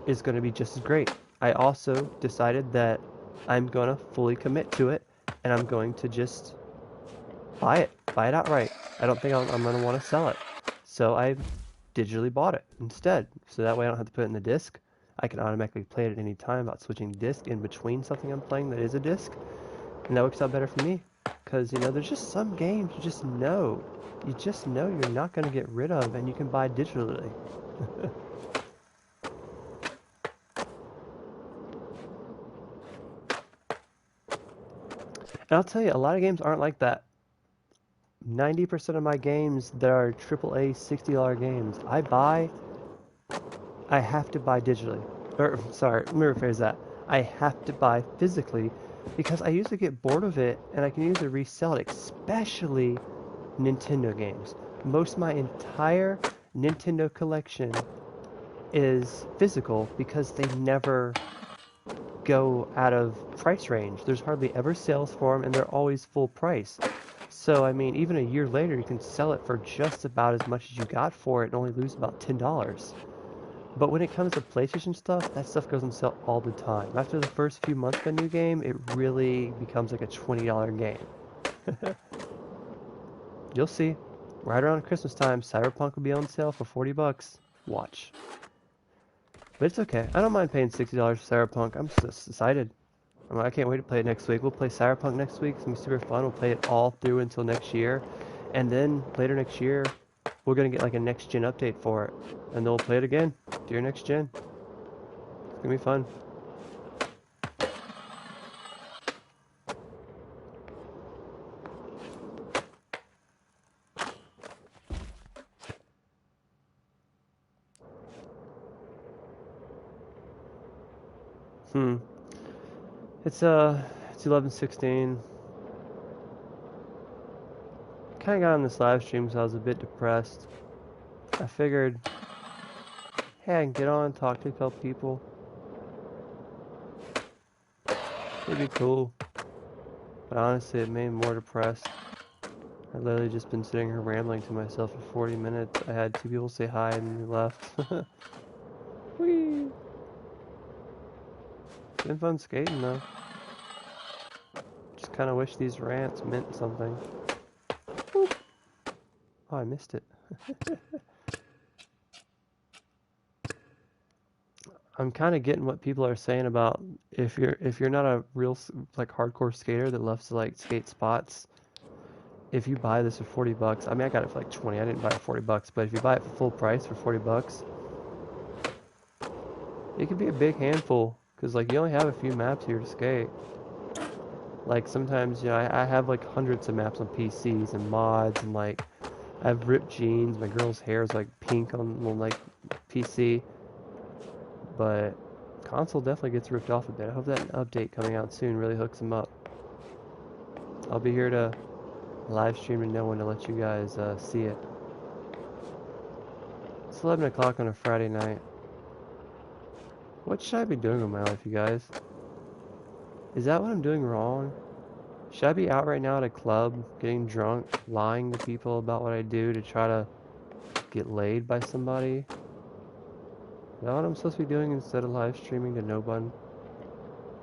is going to be just as great. I also decided that I'm going to fully commit to it, and I'm going to just buy it outright. I don't think I'm going to want to sell it. So I digitally bought it instead. So that way I don't have to put it in the disc. I can automatically play it at any time without switching disc in between something I'm playing that is a disc. And that works out better for me. Because, you know, there's just some games you just know you're not going to get rid of, and you can buy digitally. And I'll tell you, a lot of games aren't like that. 90% of my games that are AAA $60 games, I have to buy digitally. Or, sorry, let me rephrase that. I have to buy physically because I usually get bored of it and I can usually resell it, especially Nintendo games. Most of my entire Nintendo collection is physical because they never go out of price range. There's hardly ever sales for them and they're always full price. So, I mean, even a year later, you can sell it for just about as much as you got for it and only lose about $10. But when it comes to PlayStation stuff, that stuff goes on sale all the time. After the first few months of a new game, it really becomes like a $20 game. You'll see. Right around Christmas time, Cyberpunk will be on sale for $40. Watch. But it's okay. I don't mind paying $60 for Cyberpunk. I'm just excited. I can't wait to play it next week. We'll play Cyberpunk next week. It's going to be super fun. We'll play it all through until next year. And then later next year, we're going to get like a next gen update for it. And then we'll play it again. Do your next gen. It's going to be fun. It's 11:16. Kind of got on this live stream because I was a bit depressed. I figured, hey, I can get on, talk to a couple people. It'd be cool. But honestly, it made me more depressed. I literally just been sitting here rambling to myself for 40 minutes. I had 2 people say hi and they left. Whee! Been fun skating though. Just kind of wish these rants meant something. Boop. Oh, I missed it. I'm kind of getting what people are saying about if you're not a real like hardcore skater that loves to like skate spots. If you buy this for $40, I mean I got it for like 20. I didn't buy it for $40, but if you buy it for full price for $40, it could be a big handful because like you only have a few maps here to skate. Like sometimes, you know, I have like hundreds of maps on PCs and mods and like I have ripped jeans. My girl's hair is like pink on like PC, but console definitely gets ripped off a bit. I hope that update coming out soon really hooks them up. I'll be here to live stream to know when to let you guys see it. It's 11 o'clock on a Friday night. What should I be doing with my life, you guys? Is that what I'm doing wrong? Should I be out right now at a club, getting drunk, lying to people about what I do to try to get laid by somebody? Is that what I'm supposed to be doing instead of live streaming to no one?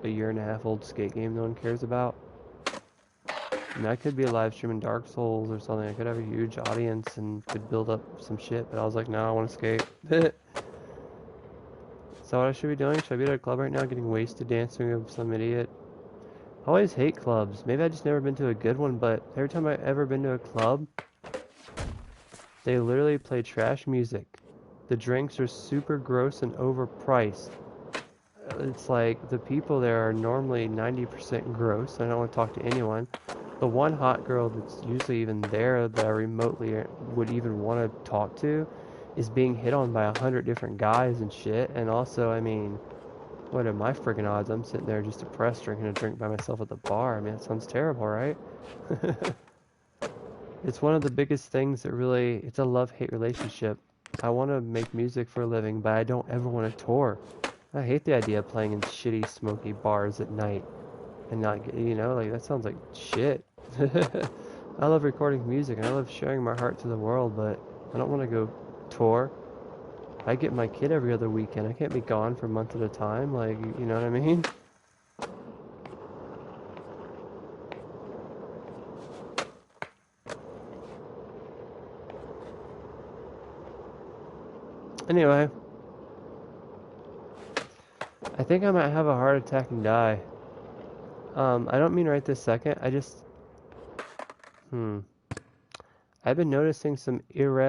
A 1.5-year old skate game no one cares about? I mean, I could be live streaming Dark Souls or something. I could have a huge audience and could build up some shit, but I was like, no, I want to skate. So what I should be doing? Should I be at a club right now getting wasted dancing with some idiot? I always hate clubs. Maybe I just never been to a good one, but every time I've ever been to a club, they literally play trash music. The drinks are super gross and overpriced. It's like the people there are normally 90% gross. I don't want to talk to anyone. The one hot girl that's usually even there that I remotely would even want to talk to is being hit on by 100 different guys and shit. And also, I mean, what are my friggin' odds? I'm sitting there just depressed drinking a drink by myself at the bar. I mean, that sounds terrible, right? It's one of the biggest things that really, it's a love-hate relationship. I want to make music for a living, but I don't ever want to tour. I hate the idea of playing in shitty, smoky bars at night and not get, you know, like, that sounds like shit. I love recording music and I love sharing my heart to the world, but I don't want to go tour. I get my kid every other weekend. I can't be gone for months at a time. Like, you know what I mean? Anyway, I think I might have a heart attack and die. I don't mean right this second. I just, I've been noticing some oh,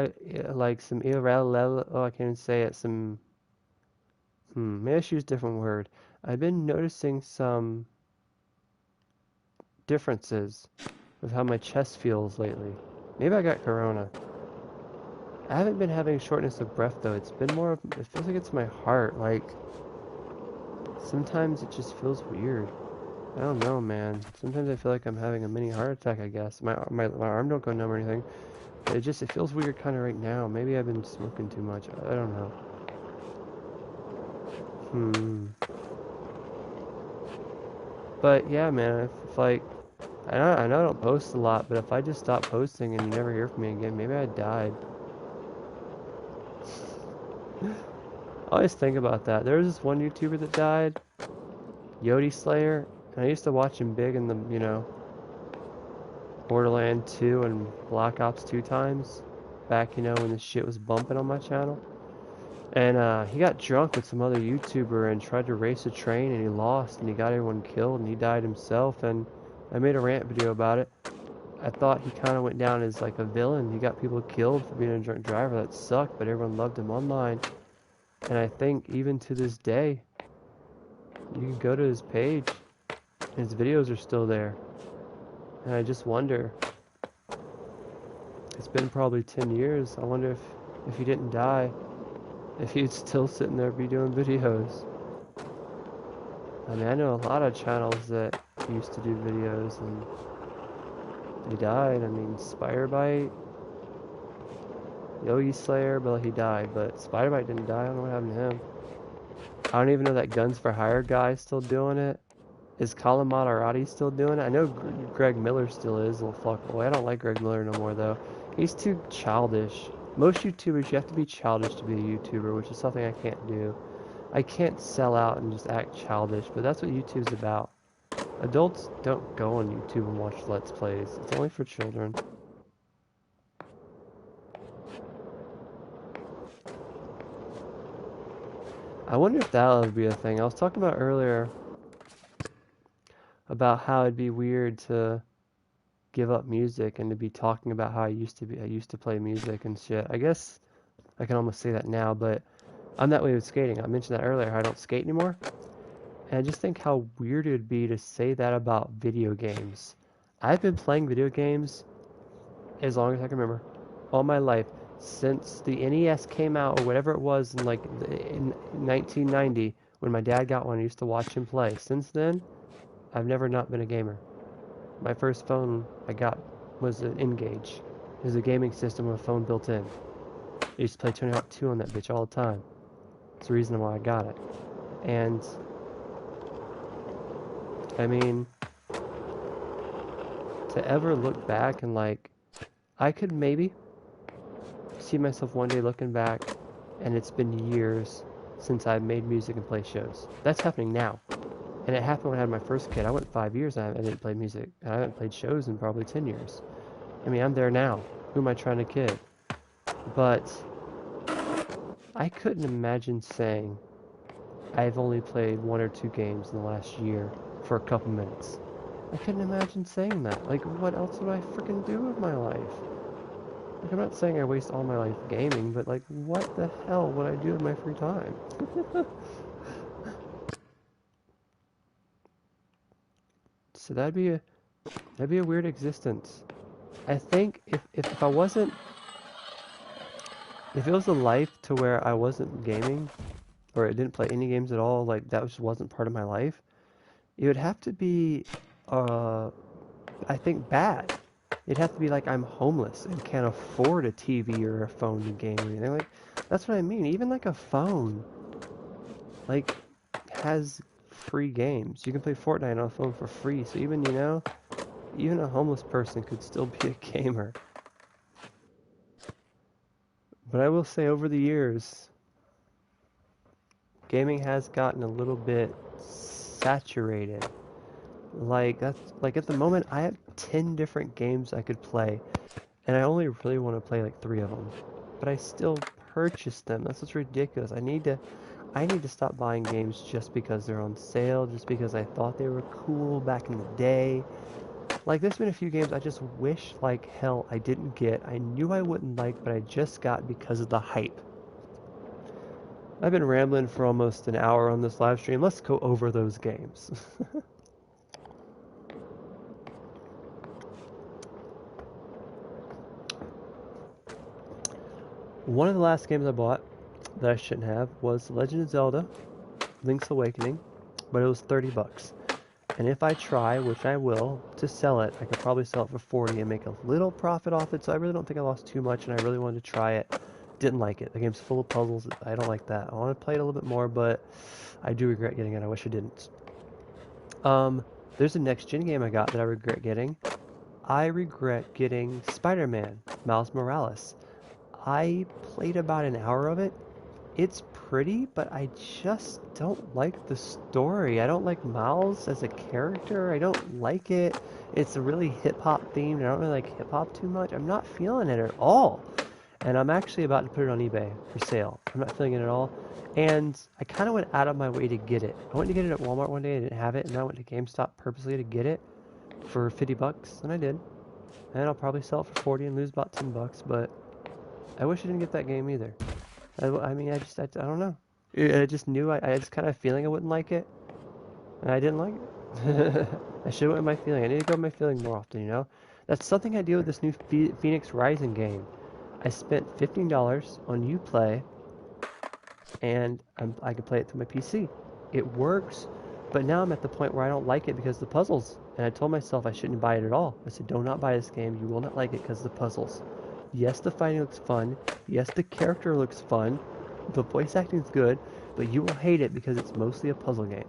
I can't even say it. Maybe I should use a different word. I've been noticing some differences with how my chest feels lately. Maybe I got corona. I haven't been having shortness of breath though. It's been more of, it feels like it's my heart. Like, sometimes it just feels weird. I don't know, man. Sometimes I feel like I'm having a mini heart attack, I guess. My arm don't go numb or anything. But it feels weird kind of right now. Maybe I've been smoking too much. I don't know. But yeah, man, if like, I know I don't post a lot, but if I just stop posting and you never hear from me again, maybe I died. I always think about that. There was this one YouTuber that died, Yodi Slayer, and I used to watch him big in the, Borderlands 2 and Black Ops 2 times, back, when this shit was bumping on my channel. And he got drunk with some other YouTuber and tried to race a train and he lost and he got everyone killed and he died himself, and I made a rant video about it. I thought he kind of went down as like a villain. He got people killed for being a drunk driver. That sucked, but everyone loved him online. And I think even to this day, you can go to his page and his videos are still there. And I just wonder, it's been probably 10 years. I wonder if he didn't die, if he'd still sitting there be doing videos. I mean, I know a lot of channels that used to do videos and they died. I mean, Spiderbite, Yogi Slayer, but he died. But Spiderbite didn't die. I don't know what happened to him. I don't even know that Guns for Hire guy is still doing it. Is Colin Maserati still doing it? I know Greg Miller still is. Little fuck boy. I don't like Greg Miller no more though. He's too childish. Most YouTubers, you have to be childish to be a YouTuber, which is something I can't do. I can't sell out and just act childish, but that's what YouTube's about. Adults don't go on YouTube and watch Let's Plays. It's only for children. I wonder if that would be a thing. I was talking about earlier about how it'd be weird to give up music and to be talking about how I used to play music and shit. I guess I can almost say that now, but I'm that way with skating. I mentioned that earlier, how I don't skate anymore. And I just think how weird it would be to say that about video games. I've been playing video games as long as I can remember, all my life, since the NES came out or whatever it was in 1990 when my dad got one. I used to watch him play. Since then, I've never not been a gamer. My first phone I got was an N-Gage. It was a gaming system with a phone built in. I used to play Tony Hawk 2 on that bitch all the time. It's the reason why I got it. And I mean, to ever look back and like, I could maybe see myself one day looking back and it's been years since I've made music and played shows. That's happening now. And it happened when I had my first kid. I went 5 years and I didn't play music. And I haven't played shows in probably 10 years. I mean, I'm there now. Who am I trying to kid? But I couldn't imagine saying I've only played 1 or 2 games in the last year for a couple minutes. I couldn't imagine saying that. Like, what else would I freaking do with my life? Like, I'm not saying I waste all my life gaming, but like, what the hell would I do with my free time? So that'd be a weird existence. I think if I wasn't, if it was a life to where I wasn't gaming, or I didn't play any games at all, like that just wasn't part of my life, it would have to be, I think bad. It'd have to be like I'm homeless and can't afford a TV or a phone to game or anything. Like, that's what I mean. Even like a phone, like, has free games. You can play Fortnite on a phone for free. So even, even a homeless person could still be a gamer. But I will say over the years, gaming has gotten a little bit saturated. Like at the moment I have 10 different games I could play, and I only really want to play like 3 of them. But I still purchase them. That's what's ridiculous. I need to stop buying games just because they're on sale, just because I thought they were cool back in the day. Like, there's been a few games I just wish like hell I didn't get. I knew I wouldn't like, but I just got because of the hype. I've been rambling for almost an hour on this live stream. Let's go over those games. One of the last games I bought that I shouldn't have was Legend of Zelda Link's Awakening, but it was 30 bucks. And if I try, which I will, to sell it, I could probably sell it for 40 and make a little profit off it, so I really don't think I lost too much, and I really wanted to try it. Didn't like it. The game's full of puzzles. I don't like that. I want to play it a little bit more, but I do regret getting it. I wish I didn't. There's a next-gen game I got that I regret getting. I regret getting Spider-Man, Miles Morales. I played about an hour of it. It's pretty, but I just don't like the story. I don't like Miles as a character. I don't like it. It's a really hip-hop themed. I don't really like hip-hop too much. I'm not feeling it at all. And I'm actually about to put it on eBay for sale. I'm not feeling it at all. And I kind of went out of my way to get it. I went to get it at Walmart one day. I didn't have it. And I went to GameStop purposely to get it for 50 bucks. And I did. And I'll probably sell it for 40 and lose about 10 bucks. But I wish I didn't get that game either. I mean, I don't know. I just knew, I just kind of feeling I wouldn't like it, and I didn't like it. I should have went with my feeling. I need to go with my feeling more often, you know? That's something I do with this new Phoenix Rising game. I spent $15 on Uplay, and I can play it through my PC. It works, but now I'm at the point where I don't like it because of the puzzles. And I told myself I shouldn't buy it at all. I said, do not buy this game. You will not like it because of the puzzles. Yes, the fighting looks fun. Yes, the character looks fun. The voice acting is good, but you will hate it because it's mostly a puzzle game.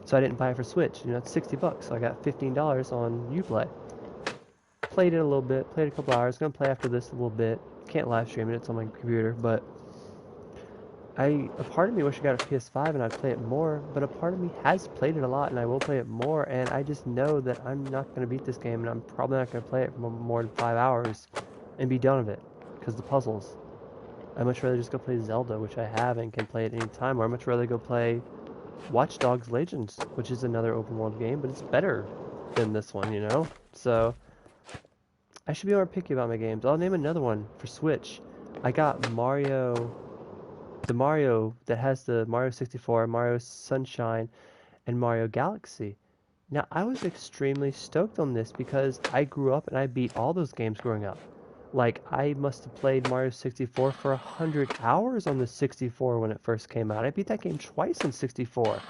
So I didn't buy it for Switch. You know, it's 60 bucks. So I got $15 on Uplay. Played it a little bit. Played a couple hours. Gonna play after this a little bit. Can't live stream it. It's on my computer, but a part of me wish I got a PS5 and I'd play it more, but a part of me has played it a lot and I will play it more, and I just know that I'm not going to beat this game, and I'm probably not going to play it for more than 5 hours and be done with it, because the puzzles. I'd much rather just go play Zelda, which I have and can play at any time, or I'd much rather go play Watch Dogs Legions, which is another open world game, but it's better than this one, you know? So, I should be more picky about my games. I'll name another one for Switch. I got the Mario that has the Mario 64, Mario Sunshine, and Mario Galaxy. Now, I was extremely stoked on this because I grew up and I beat all those games growing up. Like, I must have played Mario 64 for 100 hours on the 64 when it first came out. I beat that game twice on 64.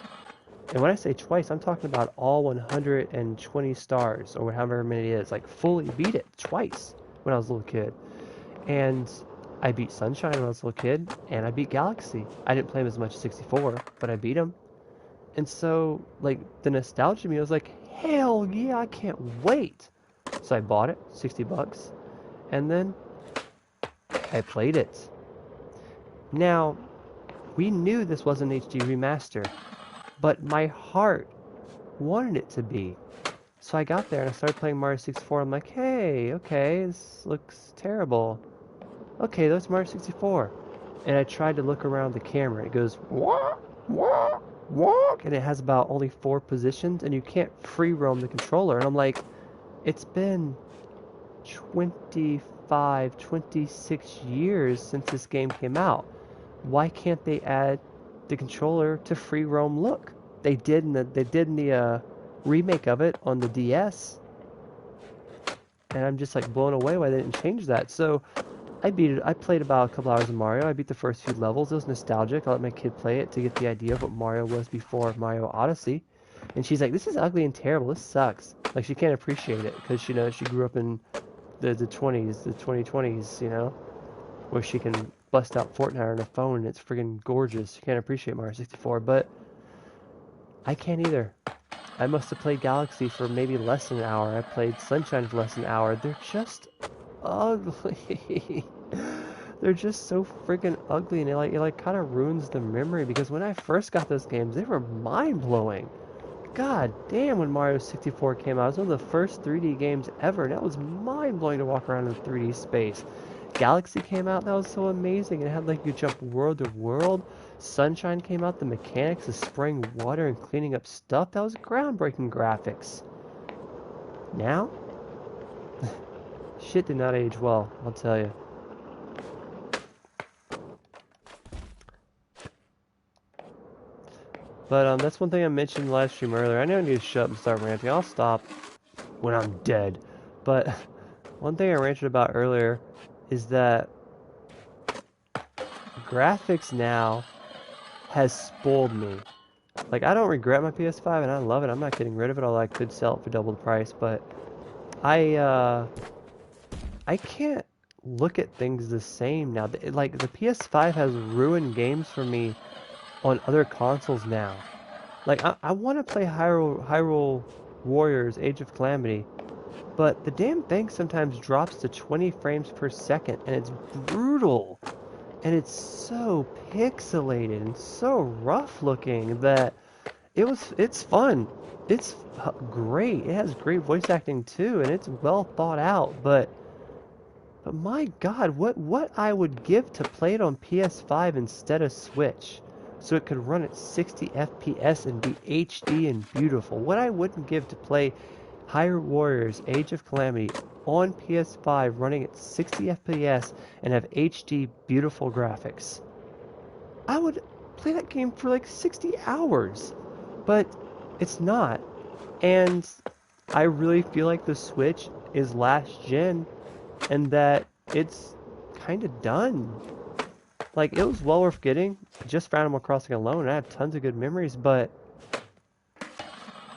And when I say twice, I'm talking about all 120 stars, or however many it is. Like, fully beat it twice when I was a little kid. And I beat Sunshine when I was a little kid, and I beat Galaxy. I didn't play him as much as 64, but I beat him. And so, like, the nostalgia of me was like, hell yeah, I can't wait. So I bought it, 60 bucks. And then I played it. Now, we knew this was an HD remaster, but my heart wanted it to be. So I got there and I started playing Mario 64. I'm like, hey, okay, this looks terrible. Okay, that's Mario 64. And I tried to look around the camera. It goes, walk, walk, walk. And it has about only 4 positions, and you can't free roam the controller. And I'm like, it's been 25, 26 years since this game came out. Why can't they add the controller to free roam look? They did in the remake of it on the DS. And I'm just like blown away why they didn't change that. So I beat it. I played about a couple hours of Mario. I beat the first few levels. It was nostalgic. I let my kid play it to get the idea of what Mario was before Mario Odyssey. And she's like, this is ugly and terrible. This sucks. Like, she can't appreciate it because, you know, she grew up in the 20s, the 2020s, you know, where she can bust out Fortnite on her phone and it's friggin' gorgeous. She can't appreciate Mario 64, but I can't either. I must have played Galaxy for maybe less than an hour. I played Sunshine for less than an hour. They're just ugly. They're just so freaking ugly, and it kind of ruins the memory because when I first got those games, they were mind blowing. God damn, when Mario 64 came out, it was one of the first 3D games ever, and that was mind-blowing to walk around in 3D space. Galaxy came out, that was so amazing, and it had like you jump world to world. Sunshine came out, the mechanics of spraying water and cleaning up stuff, that was groundbreaking graphics. Now, shit did not age well, I'll tell you. But that's one thing I mentioned in the live stream earlier. I know I need to shut up and start ranting. I'll stop when I'm dead. But one thing I ranted about earlier is that graphics now has spoiled me. Like, I don't regret my PS5 and I love it. I'm not getting rid of it, although I could sell it for double the price. But I can't look at things the same now. Like, the PS5 has ruined games for me on other consoles now. Like, I want to play Hyrule Warriors Age of Calamity, but the damn thing sometimes drops to 20 frames per second, and it's brutal. And it's so pixelated and so rough looking that it's fun. It's great. It has great voice acting too, and it's well thought out, but my God, what I would give to play it on PS5 instead of Switch, so it could run at 60 FPS and be HD and beautiful. What I wouldn't give to play Hyrule Warriors Age of Calamity on PS5 running at 60 FPS and have HD beautiful graphics. I would play that game for like 60 hours, but it's not. And I really feel like the Switch is last gen and that it's kind of done. Like, it was well worth getting, just for Animal Crossing alone, and I have tons of good memories, but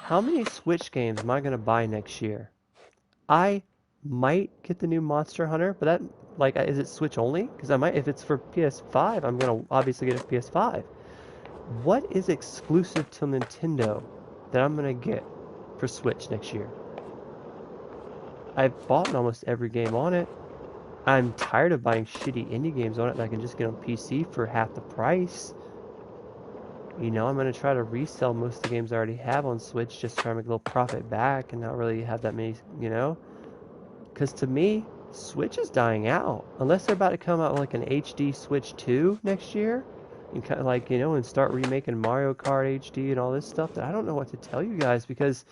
how many Switch games am I going to buy next year? I might get the new Monster Hunter, but that, like, is it Switch only? Because I might, if it's for PS5, I'm going to obviously get a PS5. What is exclusive to Nintendo that I'm going to get for Switch next year? I've bought almost every game on it. I'm tired of buying shitty indie games on it that I can just get on PC for half the price. You know, I'm going to try to resell most of the games I already have on Switch, just try to make a little profit back and not really have that many, you know? Because to me, Switch is dying out. Unless they're about to come out with like an HD Switch 2 next year, and kind of like, you know, and start remaking Mario Kart HD and all this stuff, that I don't know what to tell you guys, because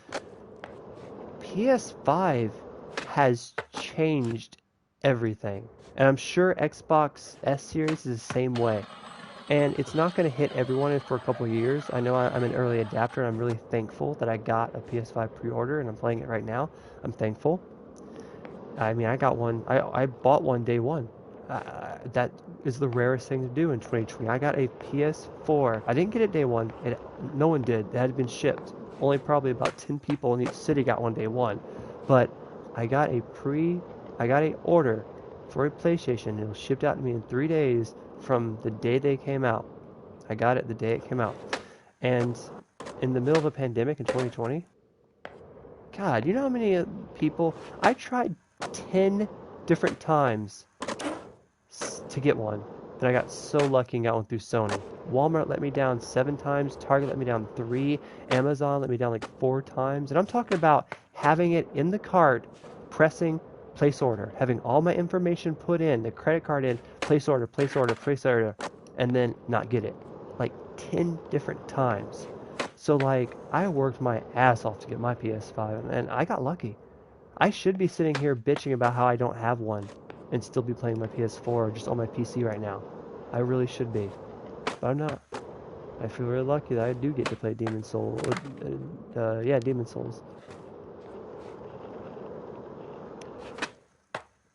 PS5 has changed everything. And I'm sure Xbox S Series is the same way. And it's not going to hit everyone for a couple of years. I know I'm an early adapter, and I'm really thankful that I got a PS5 pre-order, and I'm playing it right now. I'm thankful. I mean, I got one. I bought one day one. That is the rarest thing to do in 2020. I got a PS4. I didn't get it day one. No one did. It had been shipped. Only probably about 10 people in each city got one day one. But I got a order for a PlayStation, and it was shipped out to me in 3 days from the day they came out. I got it the day it came out. And in the middle of a pandemic in 2020, God, you know how many people... I tried 10 different times to get one, and I got so lucky and got one through Sony. Walmart let me down 7 times, Target let me down 3, Amazon let me down like 4 times, and I'm talking about having it in the cart, pressing place order, having all my information put in, the credit card in, place order, place order, place order, and then not get it. Like 10 different times. So like, I worked my ass off to get my PS5, and I got lucky. I should be sitting here bitching about how I don't have one and still be playing my PS4 just on my PC right now. I really should be, but I'm not. I feel really lucky that I do get to play Demon's Souls. Yeah, Demon's Souls.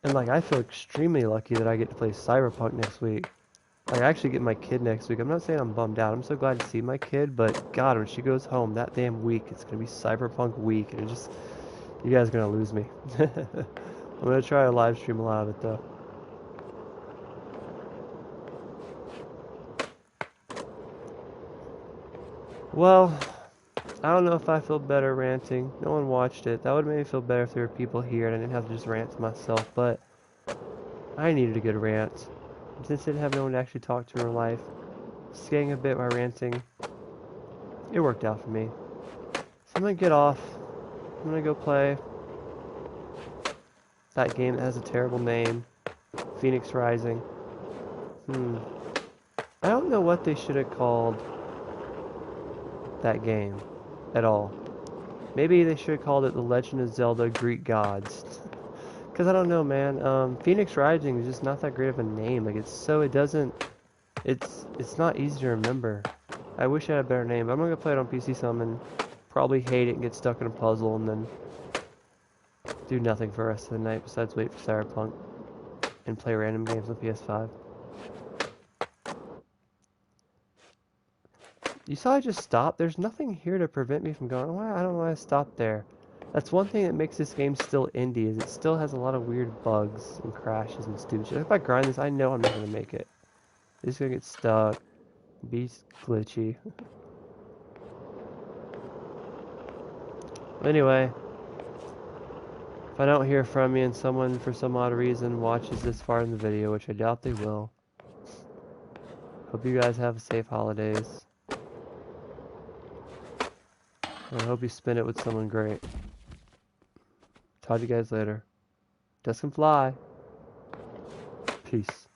And like, I feel extremely lucky that I get to play Cyberpunk next week. Like, I actually get my kid next week. I'm not saying I'm bummed out. I'm so glad to see my kid, but God, when she goes home that damn week, it's gonna be Cyberpunk week, and it just, you guys are gonna lose me. I'm gonna try to live stream a lot of it though. Well, I don't know if I feel better ranting. No one watched it. That would make me feel better if there were people here and I didn't have to just rant to myself, but I needed a good rant. Since I didn't have no one to actually talk to in real life, skating a bit while ranting, it worked out for me. So I'm gonna get off. I'm gonna go play that game that has a terrible name, Phoenix Rising. I don't know what they should have called that game at all. Maybe they should have called it The Legend of Zelda Greek Gods. Because I don't know, man. Phoenix Rising is just not that great of a name. Like, it's not easy to remember. I wish I had a better name, but I'm gonna go play it on PC some and probably hate it and get stuck in a puzzle and then do nothing for the rest of the night besides wait for Cyberpunk and play random games on PS5. You saw I just stopped? There's nothing here to prevent me from going. Why? I don't know why I stopped there. That's one thing that makes this game still indie, is it still has a lot of weird bugs and crashes and stupid shit. If I grind this, I know I'm not gonna make it. It's gonna get stuck, be glitchy. Anyway, if I don't hear from you and someone for some odd reason watches this far in the video, which I doubt they will, hope you guys have safe holidays. I hope you spend it with someone great. Talk to you guys later. Dusk can fly. Peace.